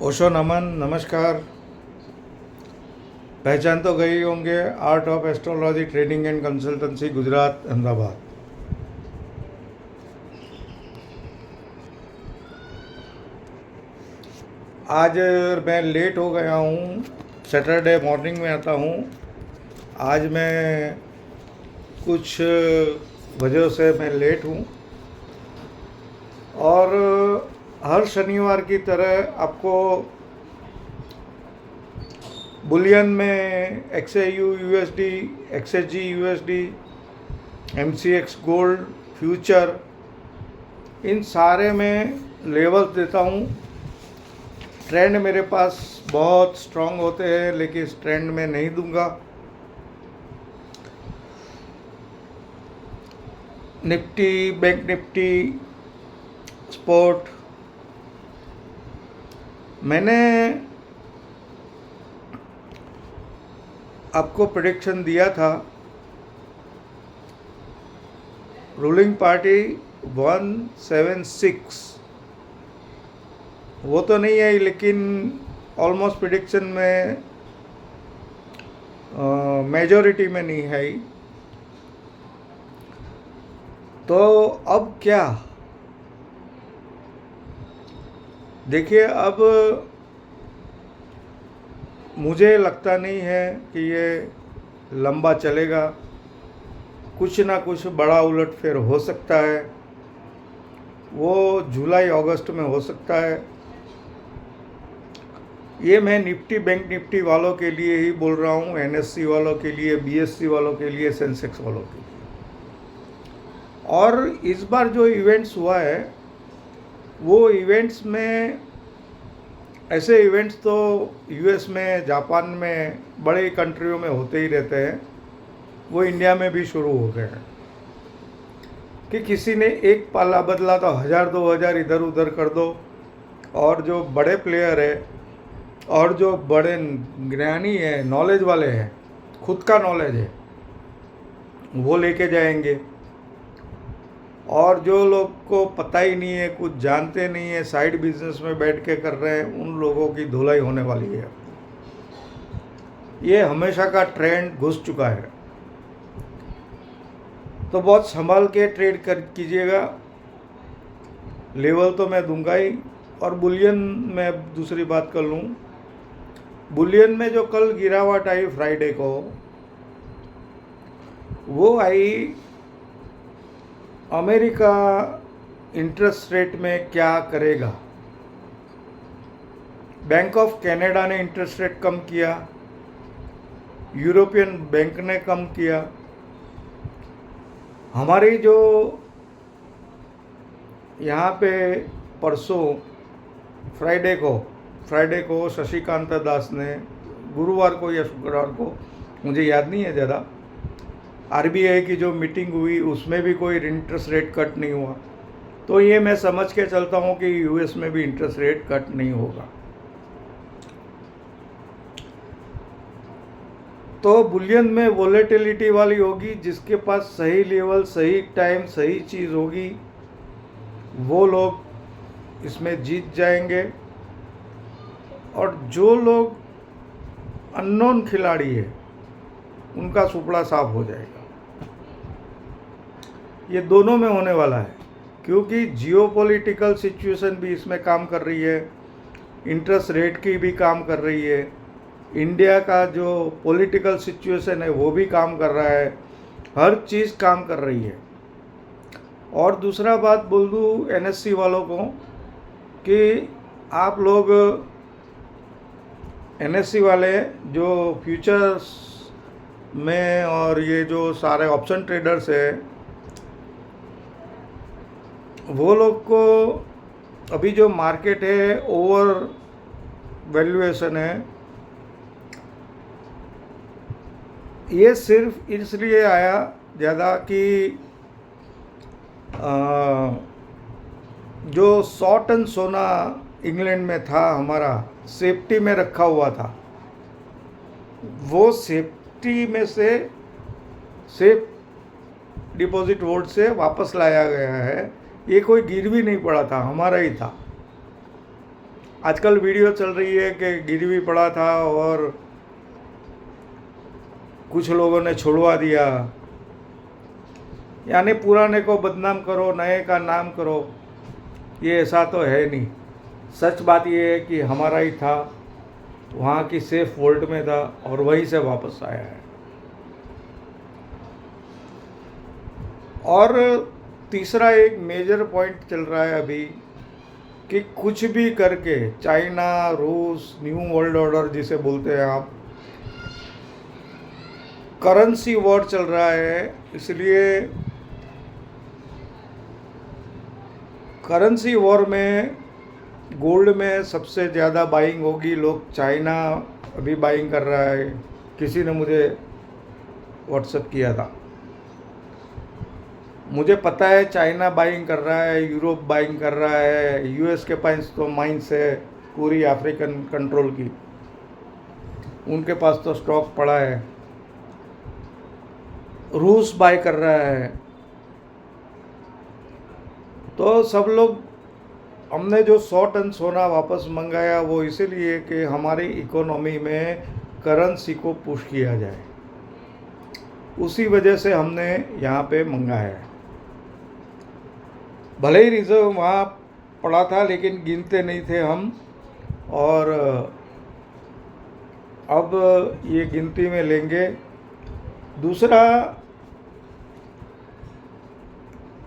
ओशो नमन, नमस्कार। पहचान तो गए होंगे, art of astrology training and consultancy, Gujarat, Ahmedabad. आज मैं लेट हो गया हूँ। सैटरडे मॉर्निंग में आता हूँ। आज मैं कुछ वजह से मैं लेट हूँ और हर शनिवार की तरह आपको बुलियन में XAU USD, XSG USD, MCX gold future, इन सारे में लेवल्स देता हूँ। ट्रेंड मेरे पास बहुत स्ट्रांग होते हैं, लेकिन इस ट्रेंड में नहीं दूंगा। निफ्टी, बैंक निफ्टी, स्पोर्ट, मैंने आपको प्रेडिक्शन दिया था। रूलिंग पार्टी 176, वो तो नहीं आई, लेकिन ऑलमोस्ट प्रेडिक्शन में मेजॉरिटी में नहीं आई। तो अब क्या देखिए, अब मुझे लगता नहीं है कि ये लंबा चलेगा। कुछ ना कुछ बड़ा उलटफेर हो सकता है, वो जुलाई अगस्त में हो सकता है। ये मैं निफ्टी बैंक निफ्टी वालों के लिए ही बोल रहा हूँ, NSE वालों के लिए, BSE वालों के लिए, सेंसेक्स वालों के लिए। और इस बार जो इवेंट्स हुआ है, वो इवेंट्स में ऐसे इवेंट्स तो US में, जापान में, बड़े कंट्रियों में होते ही रहते हैं। वो इंडिया में भी शुरू हो गए हैं कि किसी ने एक पाला बदला तो 1000-2000 इधर उधर कर दो, और जो बड़े प्लेयर है और जो बड़े ज्ञानी है, नॉलेज वाले हैं, खुद का नॉलेज है, वो लेके जाएंगे। और जो लोग को पता ही नहीं है, कुछ जानते नहीं है, साइड बिजनेस में बैठ के कर रहे हैं, उन लोगों की धुलाई होने वाली है। ये हमेशा का ट्रेंड घुस चुका है। तो बहुत संभाल के ट्रेड कीजिएगा। लेवल तो मैं दूंगा ही। और बुलियन में दूसरी बात कर लूँ, बुलियन में जो कल गिरावट आई फ्राइडे को, वो आई अमेरिका इंटरेस्ट रेट में क्या करेगा। बैंक ऑफ कनाडा ने इंटरेस्ट रेट कम किया, यूरोपियन बैंक ने कम किया। हमारी जो यहाँ पे परसों फ्राइडे को शशिकांत दास ने, गुरुवार को या शुक्रवार को, मुझे याद नहीं है ज़्यादा, RBI की जो मीटिंग हुई उसमें भी कोई इंटरेस्ट रेट कट नहीं हुआ। तो ये मैं समझ के चलता हूँ कि US में भी इंटरेस्ट रेट कट नहीं होगा। तो बुलियन में वोलेटिलिटी वाली होगी, जिसके पास सही लेवल, सही टाइम, सही चीज़ होगी, वो लोग इसमें जीत जाएंगे। और जो लोग अननोन खिलाड़ी है, उनका सुपड़ा साफ हो जाएगा। ये दोनों में होने वाला है, क्योंकि जियोपॉलिटिकल सिचुएशन भी इसमें काम कर रही है, इंटरेस्ट रेट की भी काम कर रही है, इंडिया का जो पॉलिटिकल सिचुएशन है वो भी काम कर रहा है, हर चीज़ काम कर रही है। और दूसरा बात बोल दूँ NSE वालों को कि आप लोग NSE वाले जो फ्यूचर्स में और ये जो सारे ऑप्शन ट्रेडर्स है, वो लोग को अभी जो मार्केट है ओवर वैल्यूएशन है। ये सिर्फ इसलिए आया ज़्यादा कि जो 100 टन सोना इंग्लैंड में था, हमारा सेफ्टी में रखा हुआ था, वो सेफ्टी में से सेफ डिपॉजिट बोर्ड से वापस लाया गया है। ये कोई गिरवी नहीं पड़ा था, हमारा ही था। आजकल वीडियो चल रही है कि गिरवी पड़ा था और कुछ लोगों ने छुड़वा दिया, यानी पुराने को बदनाम करो, नए का नाम करो। ये ऐसा तो है नहीं। सच बात ये है कि हमारा ही था, वहाँ की सेफ वोल्ट में था और वहीं से वापस आया है। और तीसरा एक मेजर पॉइंट चल रहा है अभी कि कुछ भी करके चाइना, रूस, न्यू वर्ल्ड ऑर्डर जिसे बोलते हैं आप, करेंसी वॉर चल रहा है। इसलिए करेंसी वॉर में गोल्ड में सबसे ज़्यादा बाइंग होगी। लोग चाइना अभी बाइंग कर रहा है, किसी ने मुझे व्हाट्सएप किया था। मुझे पता है चाइना बाइंग कर रहा है, यूरोप बाइंग कर रहा है, यूएस के पास तो माइंस है पूरी अफ्रीकन कंट्रोल की, उनके पास तो स्टॉक पड़ा है। रूस बाय कर रहा है। तो सब लोग, हमने जो 100 टन सोना वापस मंगाया वो इसीलिए कि हमारी इकोनॉमी में करेंसी को पुश किया जाए, उसी वजह से हमने यहाँ पे मंगाया है। भले ही रिजर्व वहाँ पड़ा था लेकिन गिनते नहीं थे हम, और अब ये गिनती में लेंगे। दूसरा,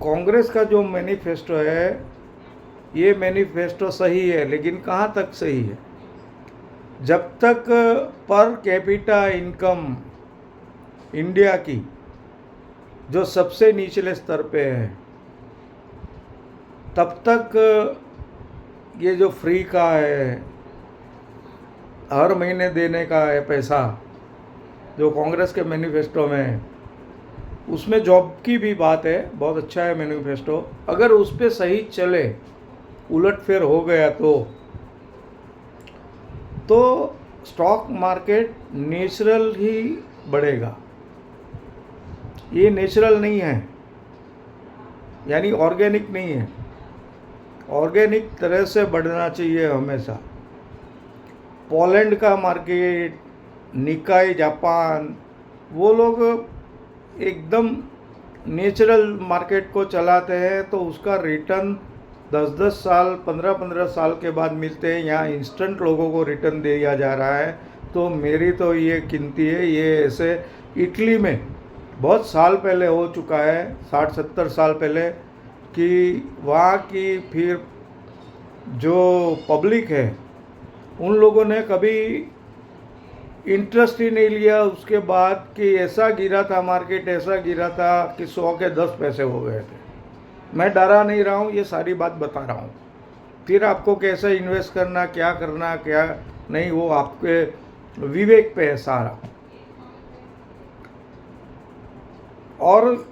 कांग्रेस का जो मैनिफेस्टो है, ये मैनिफेस्टो सही है, लेकिन कहाँ तक सही है? जब तक पर कैपिटा इनकम इंडिया की जो सबसे निचले स्तर पे है, तब तक ये जो फ्री का है, हर महीने देने का है पैसा, जो कांग्रेस के मैनिफेस्टो में है, उसमें जॉब की भी बात है। बहुत अच्छा है मैनिफेस्टो। अगर उस पर सही चले, उलटफेर हो गया तो स्टॉक मार्केट नेचुरल ही बढ़ेगा। ये नेचुरल नहीं है, यानी ऑर्गेनिक नहीं है। ऑर्गेनिक तरह से बढ़ना चाहिए हमेशा। पोलैंड का मार्केट, निकाई जापान, वो लोग एकदम नेचुरल मार्केट को चलाते हैं, तो उसका रिटर्न 10-10 साल, 15-15 साल के बाद मिलते हैं। यहाँ इंस्टेंट लोगों को रिटर्न दिया जा रहा है। तो मेरी तो ये गिनती है, ये ऐसे इटली में बहुत साल पहले हो चुका है, 60-70 साल पहले, कि वहाँ की फिर जो पब्लिक है उन लोगों ने कभी इंटरेस्ट ही नहीं लिया उसके बाद, कि ऐसा गिरा था मार्केट, ऐसा गिरा था कि 100 के 10 पैसे हो गए थे। मैं डरा नहीं रहा हूँ, ये सारी बात बता रहा हूँ। फिर आपको कैसे इन्वेस्ट करना, क्या करना, क्या नहीं, वो आपके विवेक पे है सारा। और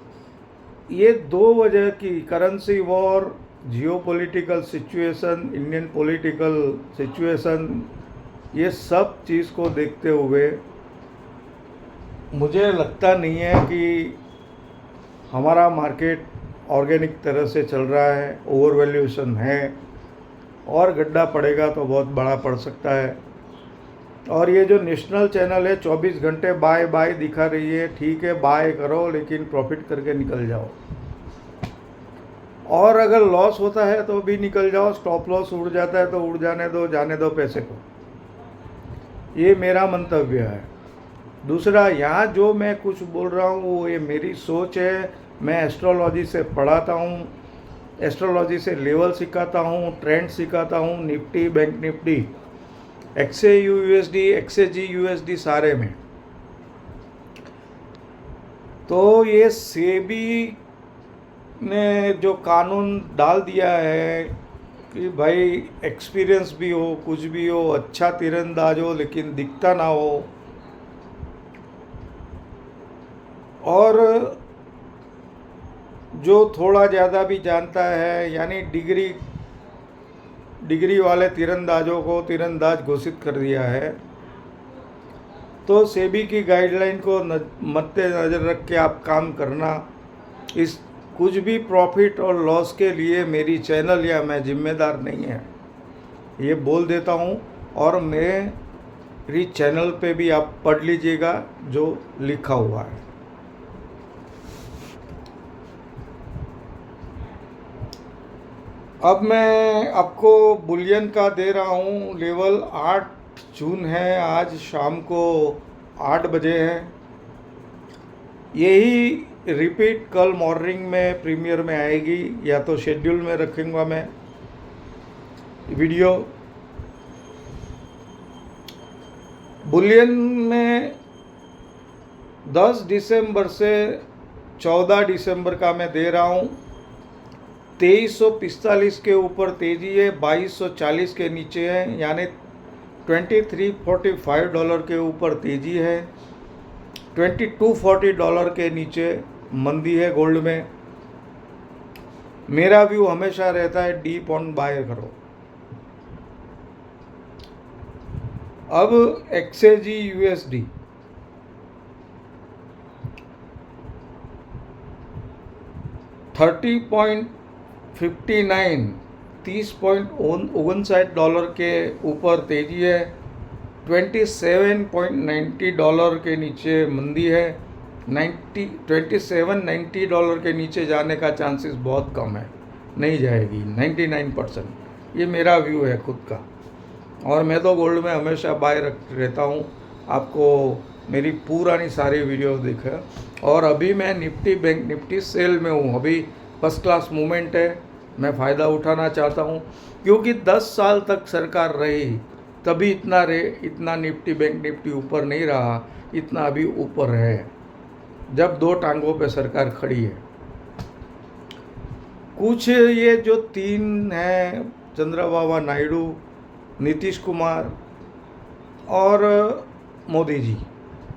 ये दो वजह की, currency war, geopolitical situation, Indian political situation, ये सब चीज़ को देखते हुए मुझे लगता नहीं है कि हमारा मार्केट ऑर्गेनिक तरह से चल रहा है। ओवर वैल्यूएशन है, और गड्ढा पड़ेगा तो बहुत बड़ा पड़ सकता है। और ये जो नेशनल चैनल है 24 घंटे बाय बाय दिखा रही है, ठीक है बाय करो, लेकिन प्रॉफिट करके निकल जाओ। और अगर लॉस होता है तो भी निकल जाओ, स्टॉप लॉस उड़ जाता है तो उड़ जाने दो, जाने दो पैसे को। ये मेरा मंतव्य है। दूसरा, यहाँ जो मैं कुछ बोल रहा हूँ वो ये मेरी सोच है। मैं एस्ट्रोलॉजी से पढ़ाता हूँ, एस्ट्रोलॉजी से लेवल सिखाता हूँ, ट्रेंड सिखाता हूँ, Nifty, bank Nifty, XAUUSD, XAGUSD सारे में। तो ये सेबी ने जो कानून डाल दिया है कि भाई एक्सपीरियंस भी हो, कुछ भी हो, अच्छा तीरंदाज हो लेकिन दिखता ना हो, और जो थोड़ा ज़्यादा भी जानता है, यानी डिग्री वाले तीरंदाजों को तीरंदाज घोषित कर दिया है। तो सेबी की गाइडलाइन को मद्देनज़र रख के आप काम करना। इस कुछ भी प्रॉफिट और लॉस के लिए मेरी चैनल या मैं जिम्मेदार नहीं है। ये बोल देता हूँ, और मेरी चैनल पे भी आप पढ़ लीजिएगा जो लिखा हुआ है। अब मैं आपको बुलियन का दे रहा हूँ। लेवल 8 जून है, आज शाम को 8 बजे है। यही रिपीट कल मॉर्निंग में प्रीमियर में आएगी, या तो शेड्यूल में रखूँगा मैं वीडियो। बुलियन में 10 दिसंबर से 14 दिसंबर का मैं दे रहा हूँ। 2345 के ऊपर तेजी है, 2240 के नीचे है, यानी $2345 के ऊपर तेजी है, $2240 के नीचे मंदी है गोल्ड में। मेरा व्यू हमेशा रहता है डीप ऑन बाय करो। अब एक्सएजी यूएसडी $30.59 के ऊपर तेजी है, $27.90 के नीचे मंदी है। $27.90 के नीचे जाने का चांसेस बहुत कम है, नहीं जाएगी 99%। ये मेरा व्यू है खुद का, और मैं तो गोल्ड में हमेशा बाय रहता हूँ। आपको मेरी पुरानी सारी वीडियो देखा। और अभी मैं निफ्टी बैंक निफ्टी सेल में हूँ। अभी फर्स्ट क्लास मूवमेंट है, मैं फ़ायदा उठाना चाहता हूँ, क्योंकि 10 साल तक सरकार रही तभी इतना निफ्टी बैंक निफ्टी ऊपर नहीं रहा, इतना अभी ऊपर है, जब 2 टांगों पे सरकार खड़ी है। कुछ ये जो 3 हैं, चंद्रबाबू नायडू, नीतीश कुमार और मोदी जी,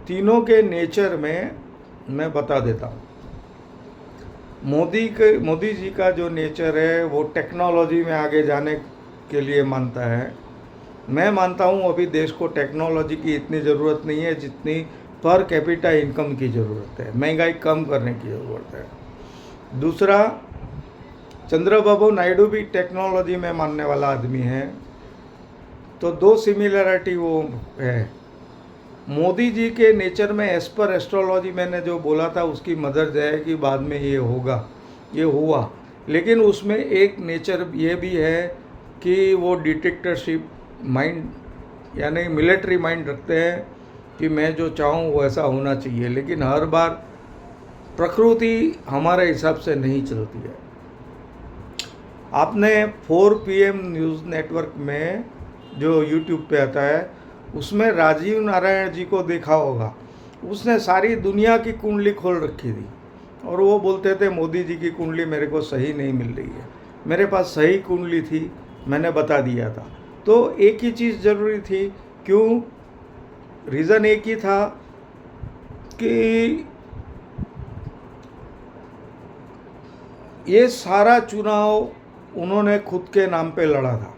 तीनों के नेचर में मैं बता देता हूँ। मोदी जी का जो नेचर है वो टेक्नोलॉजी में आगे जाने के लिए मानता है। मैं मानता हूँ अभी देश को टेक्नोलॉजी की इतनी ज़रूरत नहीं है जितनी पर कैपिटा इनकम की ज़रूरत है, महंगाई कम करने की ज़रूरत है। दूसरा, चंद्रबाबू नायडू भी टेक्नोलॉजी में मानने वाला आदमी है, तो 2 सिमिलरिटी वो है। मोदी जी के नेचर में एज पर एस्ट्रोलॉजी मैंने जो बोला था उसकी मदर जाएगी, बाद में ये होगा, ये हुआ। लेकिन उसमें एक नेचर ये भी है कि वो डिक्टेटरशिप माइंड यानी मिलिट्री माइंड रखते हैं कि मैं जो चाहूँ वैसा होना चाहिए, लेकिन हर बार प्रकृति हमारे हिसाब से नहीं चलती है। आपने 4 PM न्यूज़ नेटवर्क में जो यूट्यूब पे आता है उसमें राजीव नारायण जी को देखा होगा। उसने सारी दुनिया की कुंडली खोल रखी थी और वो बोलते थे मोदी जी की कुंडली मेरे को सही नहीं मिल रही है। मेरे पास सही कुंडली थी, मैंने बता दिया था। तो एक ही चीज़ ज़रूरी थी, क्यों? रीज़न एक ही था कि ये सारा चुनाव उन्होंने खुद के नाम पे लड़ा था,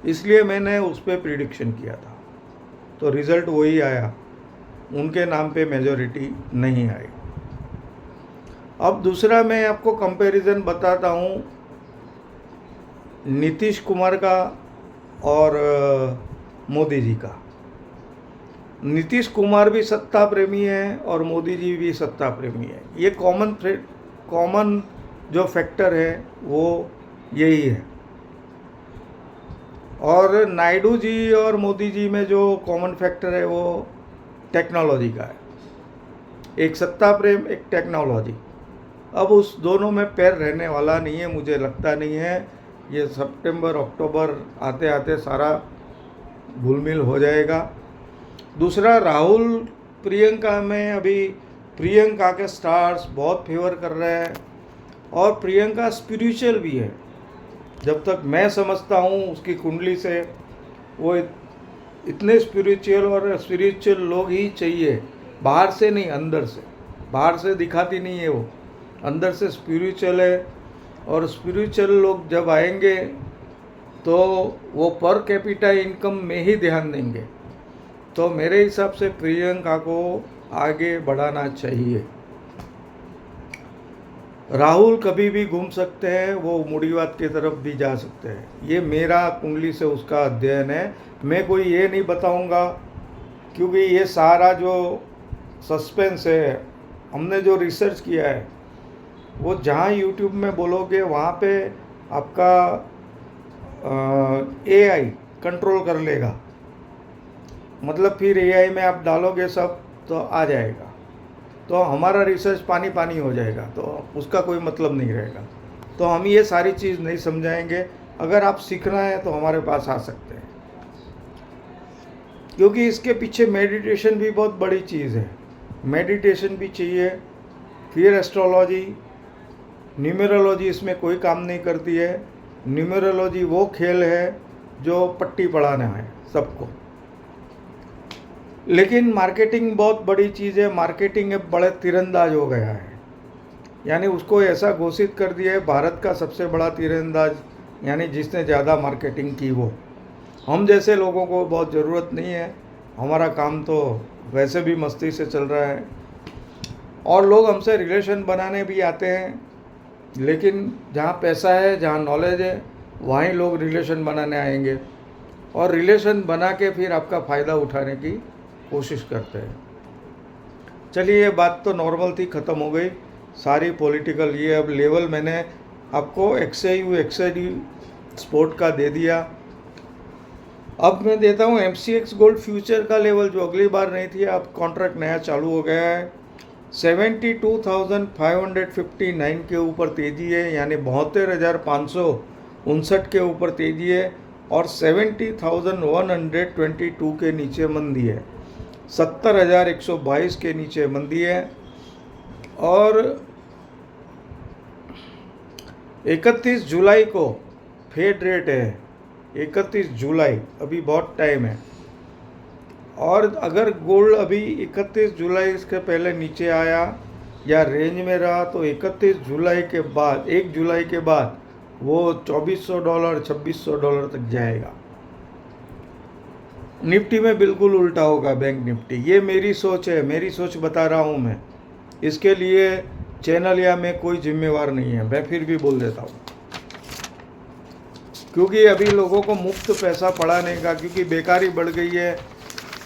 इसलिए मैंने उस पर प्रिडिक्शन किया था, तो रिज़ल्ट वही आया, उनके नाम पे मेजॉरिटी नहीं आई। अब दूसरा मैं आपको कंपैरिजन बताता हूँ नीतीश कुमार का और मोदी जी का। नीतीश कुमार भी सत्ता प्रेमी है और मोदी जी भी सत्ता प्रेमी है। ये कॉमन जो फैक्टर है वो यही है। और नायडू जी और मोदी जी में जो कॉमन फैक्टर है वो टेक्नोलॉजी का है। एक सत्ता प्रेम, एक टेक्नोलॉजी। अब उस दोनों में पैर रहने वाला नहीं है, मुझे लगता नहीं है। ये सितंबर अक्टूबर आते आते सारा घुलमिल हो जाएगा। दूसरा, राहुल प्रियंका में अभी प्रियंका के स्टार्स बहुत फेवर कर रहे हैं और प्रियंका स्पिरिचुअल भी है। जब तक मैं समझता हूँ उसकी कुंडली से, वो इतने स्पिरिचुअल लोग ही चाहिए, बाहर से नहीं, अंदर से। बाहर से दिखाती नहीं है वो, अंदर से स्पिरिचुअल है। और स्पिरिचुअल लोग जब आएंगे तो वो पर कैपिटा इनकम में ही ध्यान देंगे। तो मेरे हिसाब से प्रियंका को आगे बढ़ाना चाहिए। राहुल कभी भी घूम सकते हैं, वो मूढ़ीवाद की तरफ भी जा सकते हैं। ये मेरा कुंडली से उसका अध्ययन है। मैं कोई ये नहीं बताऊंगा, क्योंकि ये सारा जो सस्पेंस है, हमने जो रिसर्च किया है, वो जहाँ यूट्यूब में बोलोगे वहाँ पे आपका एआई कंट्रोल कर लेगा। मतलब फिर एआई में आप डालोगे सब तो आ जाएगा, तो हमारा रिसर्च पानी पानी हो जाएगा, तो उसका कोई मतलब नहीं रहेगा। तो हम ये सारी चीज़ नहीं समझाएंगे। अगर आप सीखना है तो हमारे पास आ सकते हैं, क्योंकि इसके पीछे मेडिटेशन भी बहुत बड़ी चीज़ है। मेडिटेशन भी चाहिए, फिर एस्ट्रोलॉजी, न्यूमेरोलॉजी इसमें कोई काम नहीं करती है। न्यूमेरोलॉजी वो खेल है जो पट्टी पढ़ाना है सबको। लेकिन मार्केटिंग बहुत बड़ी चीज़ है। मार्केटिंग अब बड़े तीरंदाज हो गया है, यानी उसको ऐसा घोषित कर दिया है भारत का सबसे बड़ा तीरंदाज, यानी जिसने ज़्यादा मार्केटिंग की वो। हम जैसे लोगों को बहुत ज़रूरत नहीं है, हमारा काम तो वैसे भी मस्ती से चल रहा है। और लोग हमसे रिलेशन बनाने भी आते हैं, लेकिन जहाँ पैसा है, जहाँ नॉलेज है, वहीं लोग रिलेशन बनाने आएंगे और रिलेशन बना के फिर आपका फ़ायदा उठाने की कोशिश करते हैं। चलिए, ये बात तो नॉर्मल थी, ख़त्म हो गई सारी पॉलिटिकल। ये अब लेवल मैंने आपको एक्सआईयू स्पोर्ट का दे दिया। अब मैं देता हूँ MCX गोल्ड फ्यूचर का लेवल, जो अगली बार नहीं थी। अब कॉन्ट्रैक्ट नया चालू हो गया है। 72,559 के ऊपर तेज़ी है, यानी 72,559 के ऊपर तेज़ी है। और 70,122 के नीचे मंदी है। 70,122 के नीचे मंदी है। और 31 जुलाई को फेड रेट है, 31 जुलाई, अभी बहुत टाइम है। और अगर गोल्ड अभी 31 जुलाई इसके पहले नीचे आया या रेंज में रहा, तो 31 जुलाई के बाद, 1 जुलाई के बाद वो $2,400, $2,600 तक जाएगा। निफ्टी में बिल्कुल उल्टा होगा, बैंक निफ्टी। ये मेरी सोच है, मेरी सोच बता रहा हूँ मैं। इसके लिए चैनल या मैं कोई जिम्मेवार नहीं है, मैं फिर भी बोल देता हूँ। क्योंकि अभी लोगों को मुफ्त पैसा पढ़ाने का, क्योंकि बेकारी बढ़ गई है,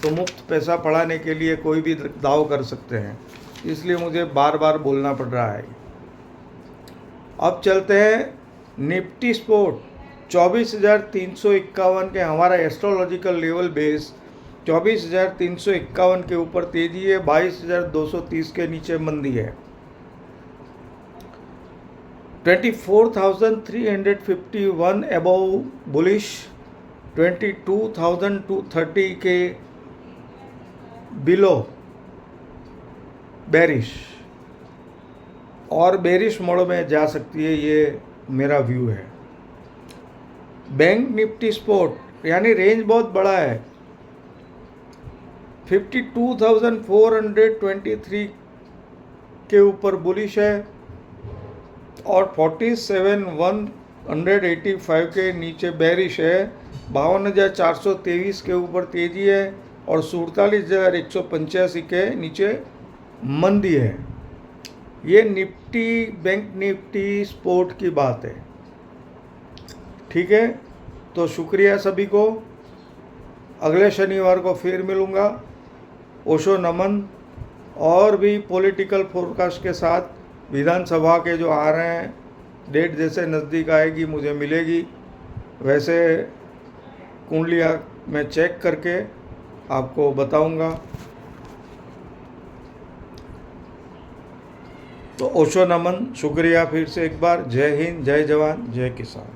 तो मुफ्त पैसा पढ़ाने के लिए कोई भी दाव कर सकते हैं, इसलिए मुझे बार बार बोलना पड़ रहा है। अब चलते हैं निफ्टी स्पोर्ट 24,351 के, हमारा एस्ट्रोलॉजिकल लेवल बेस 24,351 के ऊपर तेजी है। 22,230 के नीचे मंदी है। 24,351 अबव बुलिश, 22,230 के बिलो बेरिश, और बेरिश मोड में जा सकती है, ये मेरा व्यू है। बैंक निफ्टी स्पोर्ट यानी रेंज बहुत बड़ा है। 52,423 के ऊपर बुलिश है और 47,185 के नीचे बेरिश है। 52,423 के ऊपर तेजी है और 47,185 के नीचे मंदी है। ये निफ्टी, बैंक निफ्टी स्पोर्ट की बात है। ठीक है, तो शुक्रिया सभी को। अगले शनिवार को फिर मिलूँगा। ओशो नमन। और भी पॉलिटिकल फोरकास्ट के साथ विधानसभा के जो आ रहे हैं, डेट जैसे नज़दीक आएगी मुझे मिलेगी, वैसे कुंडलियाँ मैं चेक करके आपको बताऊंगा। तो ओशो नमन, शुक्रिया फिर से एक बार। जय हिंद, जय जवान, जय किसान।